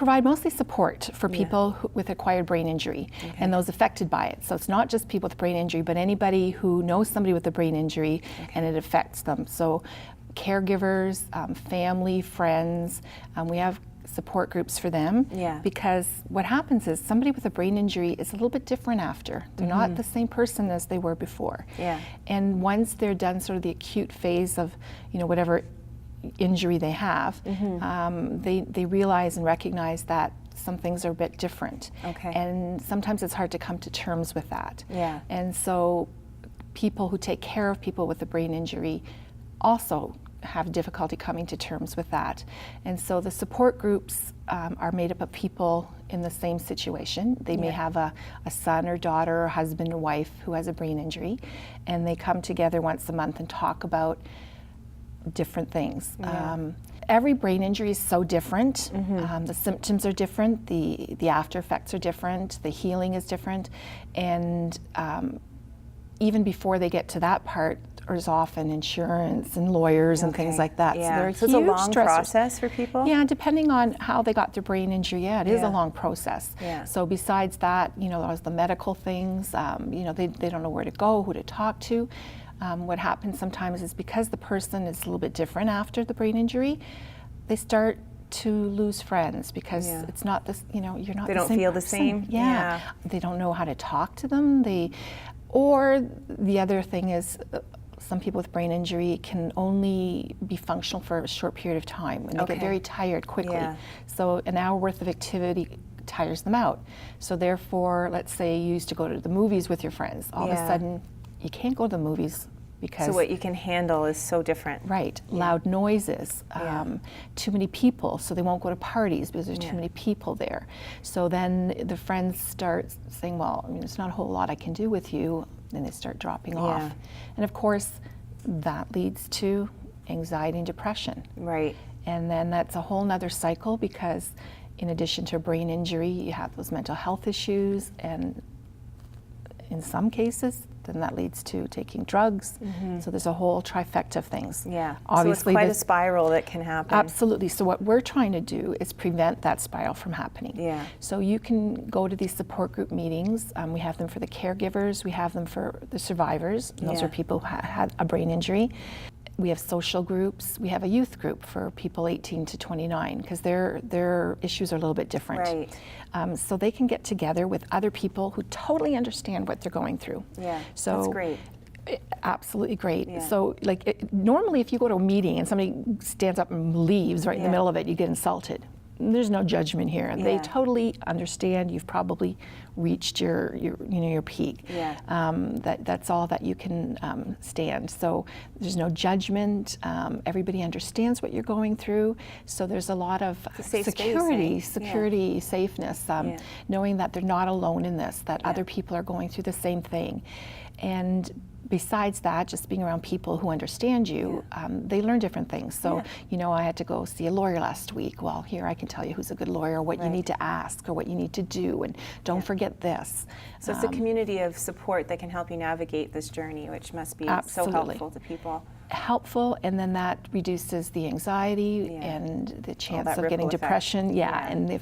provide mostly support for people with acquired brain injury and those affected by it. So it's not just people with brain injury, but anybody who knows somebody with a brain injury and it affects them. So caregivers, family, friends, we have support groups for them, because what happens is somebody with a brain injury is a little bit different after. They're not the same person as they were before. And once they're done sort of the acute phase of, you know, whatever injury they have, they realize and recognize that some things are a bit different. And sometimes it's hard to come to terms with that. And so people who take care of people with a brain injury also have difficulty coming to terms with that. And so the support groups are made up of people in the same situation. They may have a son or daughter or husband or wife who has a brain injury, and they come together once a month and talk about different things. Every brain injury is so different. The symptoms are different, the after effects are different, the healing is different, and even before they get to that part, there's often insurance and lawyers and things like that. So it's a long process for people? Yeah, depending on how they got their brain injury, it is a long process. So besides that, you know, there's the medical things, you know, they don't know where to go, who to talk to. What happens sometimes is because the person is a little bit different after the brain injury, they start to lose friends because it's not this, you know, you're not they the don't same feel person. the same. They don't know how to talk to them. Or the other thing is, some people with brain injury can only be functional for a short period of time, and they get very tired quickly. So an hour worth of activity tires them out. So therefore, let's say you used to go to the movies with your friends. All of a sudden, you can't go to the movies because... So what you can handle is so different. Right. Loud noises, too many people, so they won't go to parties because there's too many people there. So then the friends start saying, well, I mean, there's not a whole lot I can do with you, and they start dropping off. And of course, that leads to anxiety and depression. And then that's a whole nother cycle, because in addition to a brain injury, you have those mental health issues, and in some cases, then that leads to taking drugs. So there's a whole trifecta of things. Obviously, so it's quite a spiral that can happen. Absolutely. So what we're trying to do is prevent that spiral from happening. So you can go to these support group meetings. We have them for the caregivers. We have them for the survivors. And those are people who had a brain injury. We have social groups. We have a youth group for people 18 to 29, because their issues are a little bit different. So they can get together with other people who totally understand what they're going through. So that's great. Absolutely great. So like normally if you go to a meeting and somebody stands up and leaves right in the middle of it, you get insulted. There's no judgment here. They totally understand. You've probably reached your peak. That's all that you can stand. So there's no judgment. Everybody understands what you're going through. So there's a lot of security, safeness, knowing that they're not alone in this, that other people are going through the same thing. And besides that, just being around people who understand you, they learn different things. So, you know, I had to go see a lawyer last week. Well, here I can tell you who's a good lawyer, what you need to ask, or what you need to do, and don't forget this. So it's a community of support that can help you navigate this journey, which must be so helpful to people. Helpful, and then that reduces the anxiety and the chance of getting depression. And the